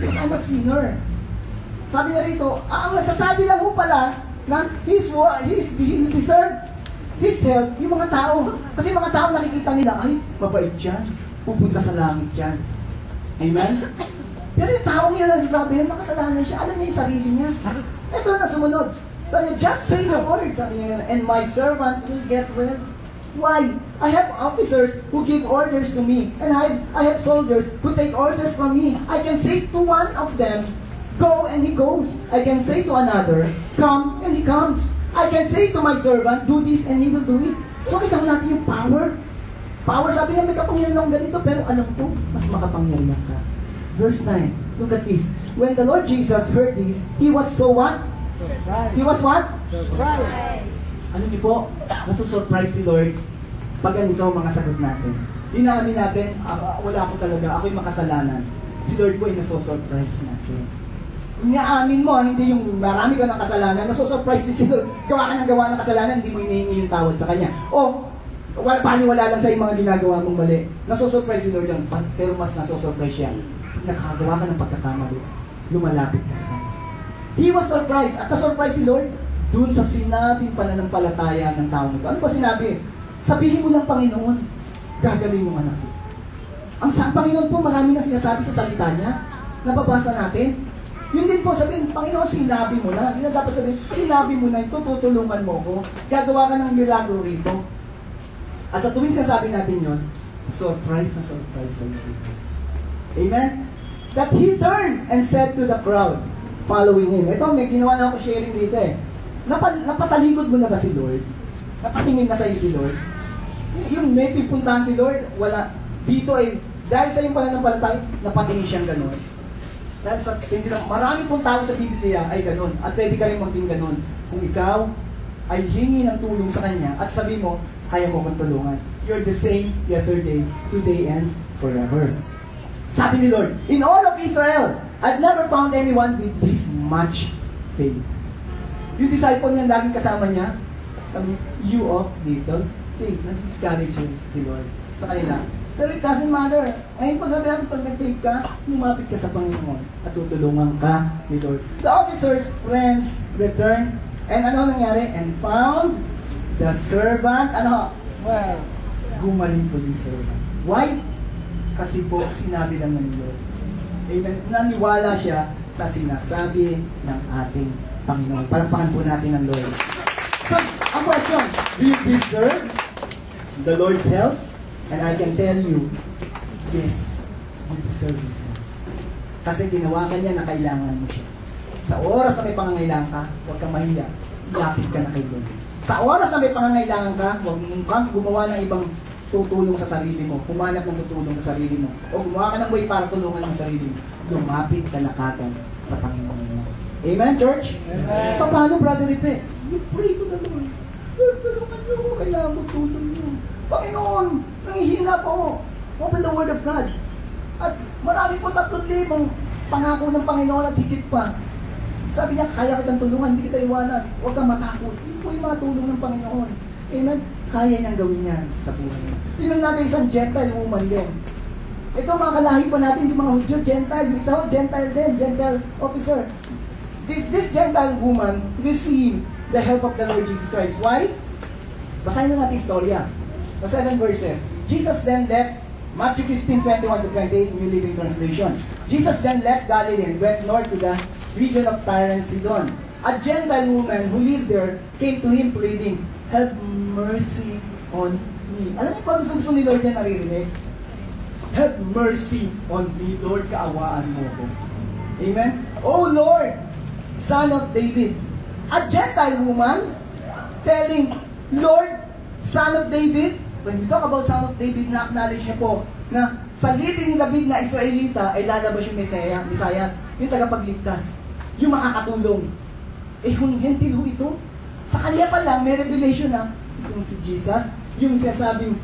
Because I'm a sinner. Sabi niya rito, ang nasasabi lang mo pala na he deserve his help, yung mga tao. Kasi yung mga tao nakikita nila, ay, mabait yan. Pupunta sa langit yan. Amen? Pero yung taong yun nasasabi, yung makasalanan siya, alam niya yung sarili niya. Ito na sumunod. Sabi niya, just say the word. Sabi niya, and my servant will get well. Why? I have officers who give orders to me, and I have soldiers who take orders from me. I can say to one of them, go, and he goes. I can say to another, come, and he comes. I can say to my servant, do this, and he will do it. So kita natin yung power. Power, sabi niya, may kapangyarihan akong ganito, pero alam ko, mas makapangyarihan ka. Verse 9, look at this. When the Lord Jesus heard this, he was so what? Surprise. He was what? Surprise. Ano niyo po? Nasusurprise si Lord pag ganito ang mga sagot natin. Inamin natin, wala ako talaga, ako'y makasalanan. Si Lord po ay nasusurprise natin. Inaamin mo, hindi yung marami ka ng kasalanan, nasusurprise din si Lord. Gawa ka ng gawa ng kasalanan, hindi mo hinihingi yung tawad sa Kanya. O, paniwala lang sa yung mga ginagawa mong mali. Nasusurprise si Lord yun, pero mas nasusurprise siya. Nakagawa ka ng pagkakamali, lumalapit ka sa Kanya. He was surprised. At na-surprise si Lord dun sa sinabing pananampalataya ng tao nito. Ano ba sinabi? Sabihin mo lang, Panginoon, gagaling mo anak. Ang Panginoon po, marami na sinasabi sa salita niya. Nababasa natin. Yun din po sabihin, Panginoon, sinabi mo na. Yun ang dapat sabihin, sinabi mo na ito, tutulungan mo ko. Gagawa ka ng milagro rito. At sa tuwing sinasabi natin yun, surprise na surprise sa isip. Amen? That he turned and said to the crowd, following him. Ito, may ginawa na ako sharing dito eh. Napatalikod mo na ba si Lord? Napatingin na sa'yo si Lord? Yung may pipuntahan si Lord, wala. Dito ay, dahil sa yung pananampalataya, napatingin siyang gano'n. Dahil sa, hindi lang, marami pong tao sa Biblia ay gano'n. At pwede ka rin maging gano'n. Kung ikaw ay hingi ng tulong sa Kanya, at sabi mo, kaya mo kong tulungan. You're the same yesterday, today, and forever. Sabi ni Lord, in all of Israel, I've never found anyone with this much faith. Yung disciple niya, laging kasama niya, sabi, you of little faith. Na-discourage si Lord sa kanila. Pero it doesn't matter. Ngayon po sabi natin, pag nag-faith ka, lumapit ka sa Panginoon at tutulungan ka ni Lord. The officers' friends returned, and ano nangyari? And found the servant, well, gumaling po yung servant. Why? Kasi po, sinabi lang ng Lord. Amen. Naniwala siya sa sinasabi ng ating Panginoon. Palakpakan po natin ang Lord. So, ang question, do you deserve the Lord's help? And I can tell you, yes, you deserve His help. Kasi ginawa ka niya na kailangan mo siya. Sa oras na may pangangailangan ka, huwag kang mahiya. Lapit ka na kay Lord. Sa oras na may pangangailangan ka, huwag kang gumawa ng ibang tutulong sa sarili mo, humanap ng tutulong sa sarili mo, o gumawa ka ng way para tulungan ng sarili mo, lumapit ka na kagad sa Panginoon mo. Amen, church? Amen. Paano, Brother Ripe? You pray to the Lord. Lord, tulungan niyo ako, kailangan mo tulong niyo. Panginoon, nangihina po. Open the Word of God. At marami po 3,000 pangako ng Panginoon at higit pa. Sabi niya, kaya kitang tulungan, hindi kita iwanan. Huwag kang matakot. Hindi po yung mga tulong ng Panginoon. Amen? Kaya niyang gawin yan sa buhay niya. Tingnan natin isang Gentile woman din. Ito mga kalahi pa natin, yung mga Hudyo, Gentile. Isa ho, Gentile din, Gentile officer. This Gentile woman received the help of the Lord Jesus Christ. Why? Basahin na natin istorya. The 7 verses. Jesus then left, Matthew 15:21-28, New Living Translation. Jesus then left Galilee and went north to the region of Tyre and Sidon. A Gentile woman who lived there came to him pleading, have mercy on me. Alam mo pa gusto ni Lord yan naririnig? Have mercy on me, Lord, kaawaan mo ko. Amen? Oh Lord, Son of David. A Gentile woman telling, Lord, Son of David. When we talk about Son of David, na-acknowledge niya po na sa litin ni David na Israelita ay lalabas yung Mesias, yung tagapagligtas, yung makakatulong. Eh, kung gentil ho ito, sa kanya pa lang, may revelation na itong si Jesus, yung sinasabing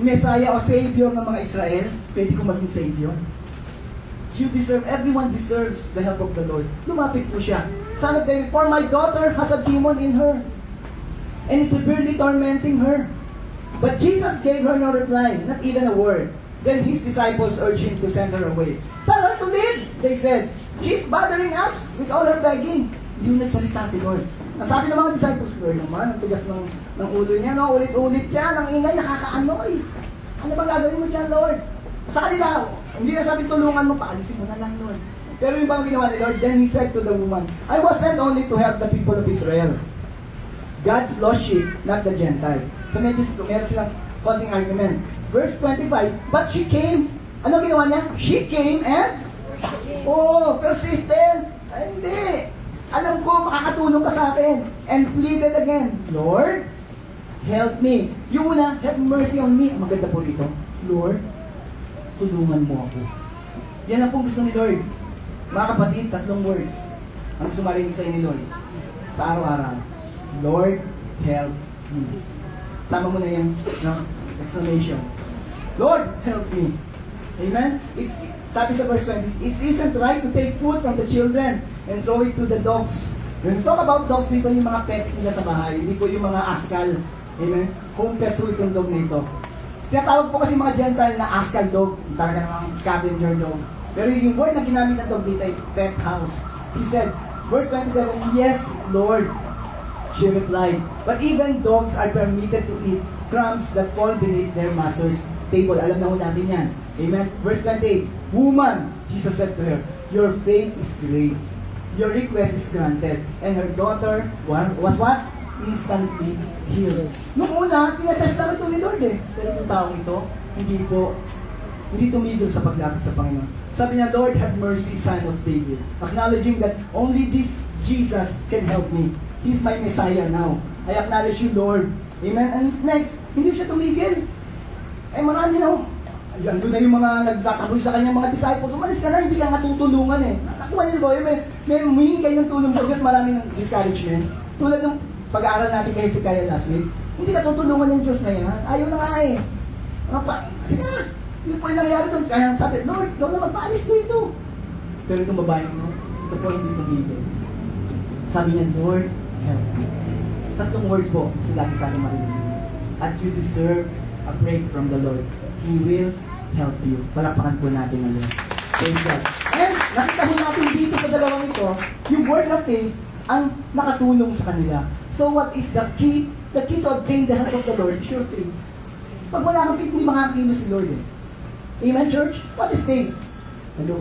Messiah o Savior ng mga Israel, pwede ko maging Savior. You deserve, everyone deserves the help of the Lord. Lumapit po siya. Son of David, for my daughter has a demon in her, and is severely tormenting her. But Jesus gave her no reply, not even a word. Then his disciples urged him to send her away. Tell her to leave. they said, she's bothering us with all her begging. Hindi yung nagsalita si Lord. Nasabi ng mga disciples, Lord naman, ang tigas ng ulo niya, no? Ulit-ulit siya, ang ingay, nakakaanoy. Ano ba gagawin mo dyan, Lord? Sa kanila, hindi na sabi tulungan mo, paalisin mo na lang, Lord. Pero yung bang ginawa ni Lord, then He said to the woman, I was sent only to help the people of Israel. God's lost sheep, not the Gentiles. So meron silang konting argument. Verse 25, but she came. Ano ginawa niya? She came and persistent. Ay, hindi. Alam ko, makakatulong ka sa akin. And pleaded again, Lord, help me. Yung una, have mercy on me. Ang maganda po rito, Lord, tulungan mo ako. Yan ang po gusto ni Lord. Mga kapatid, 3 words ang gusto marinig sa inyo ni Lord sa araw-araw. Lord, help me. Sama mo na yung exclamation. Lord, help me. Amen? Sabi sa verse 20, it isn't right to take food from the children and throw it to the dogs. When we talk about dogs, dito yung mga pets nila sa bahay. Hindi po yung mga askal. Amen? Home pets po itong dog na ito. Tinatawag po kasi mga Gentile na askal dog. Talaga namang scavenger dog. Pero yung word na ginamit ng dog dito ay pet house. He said, verse 27, yes, Lord. She replied, but even dogs are permitted to eat crumbs that fall beneath their master's table. Alam na ho natin yan. Amen? Verse 28, woman, Jesus said to her, your faith is great. Your request is granted. And her daughter was what? Instantly healed. Noong una, tinatest naman ito ni Lord eh. Pero yung taong ito, hindi tumigil sa paglapit sa Panginoon. Sabi niya, Lord, have mercy, Son of David. Acknowledging that only this Jesus can help me. He's my Messiah now. I acknowledge you, Lord. Amen? And next, hindi siya tumigil. Marami na andun na yung mga nagtataboy sa kanyang mga disciples. Umalis ka na, hindi ka natutulungan eh. Nakuha niyo ba? May humingi kayo ng tulong sa Diyos, marami ng discouragement. Tulad ng pag-aaral natin kay Hezekiah last week, hindi ka tutulungan ng Diyos na yan. Ayaw na nga eh. Sige na. Yun po yung nangyari doon. Kaya sabi, Lord, ikaw na magpaalis dito. Pero itong babae mo, ito po hindi tumigil. Sabi niya, Lord, help me. 3 words po, gusto lagi sa akin marinig. At you deserve a break from the Lord. He will help you. Palakpakan po natin ang Lord. Praise God. And nakita po natin dito sa dalawang ito, yung word of faith ang nakatulong sa kanila. So what is the key? The key to obtain the help of the Lord is your faith. Pag wala kang faith, hindi makakakilos si Lord eh. Amen, church? What is faith? Hello?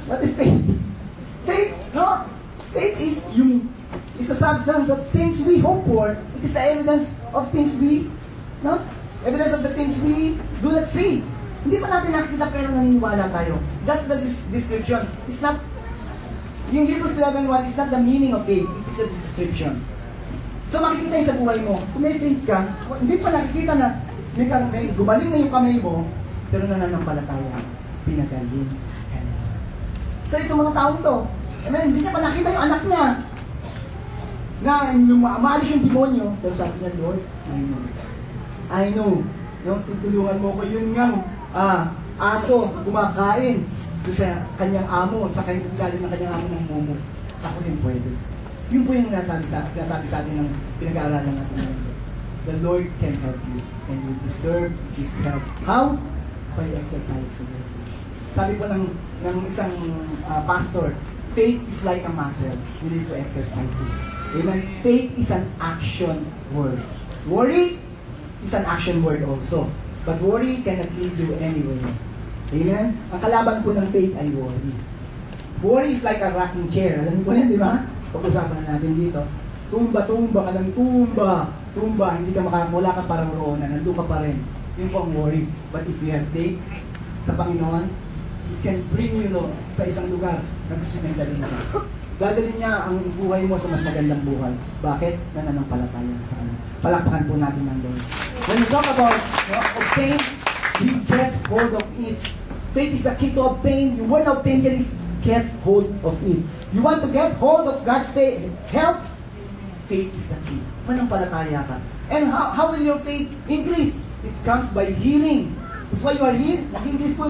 What is faith? Faith, no? Faith is the substance of things we hope for. It is the evidence of things we, no? Evidence of the things we do not see. Hindi pa natin nakikita pero naniniwala tayo. That's the description. It's not, yung Hebrews 11:1 is not the meaning of faith. It is a description. So makikita yung sa buhay mo, kung may faith ka, hindi pa nakikita na may gumaling na yung kamay mo, pero nananampalataya, pinagaling. So itong mga taong to, hindi niya pa nakita yung anak niya, na maalis yung demonyo, pero sabi niya, Lord, I know, yung tutulungan mo ko yun nga, aso, kumakain, doon sa kanyang amo, sa kanyang galing ng kanyang amo ng momo, ako din pwede. Yun po yung sinasabi sa atin ng pinag-aaralan natin. The Lord can help you, and you deserve His help. How? By exercising it. Sabi po ng isang pastor, faith is like a muscle. You need to exercise it. Amen? Faith is an action word. Worry is an action word also. But worry cannot lead you anywhere. Amen? Ang kalaban po ng faith ay worry. Worry is like a rocking chair. Alam mo yan, di ba? Pag-usapan na natin dito. Tumba ka ng tumba. Hindi ka wala ka parang roonan. Nandun ka pa rin. Yun po ang worry. But if you have faith sa Panginoon, He can bring you sa isang lugar na gusto niyang dalhin ka. Dadalhin niya ang buhay mo sa mas magandang buhay. Bakit? Nananampalataya sa Kanya. Palakpakan po natin ang Lord. When we talk about obtain, we get hold of it. Faith is the key to obtain. Yung word obtain here is get hold of it. You want to get hold of God's help? Faith is the key. Manampalataya ka. And how will your faith increase? It comes by hearing. That's why you are here. Nag-increase po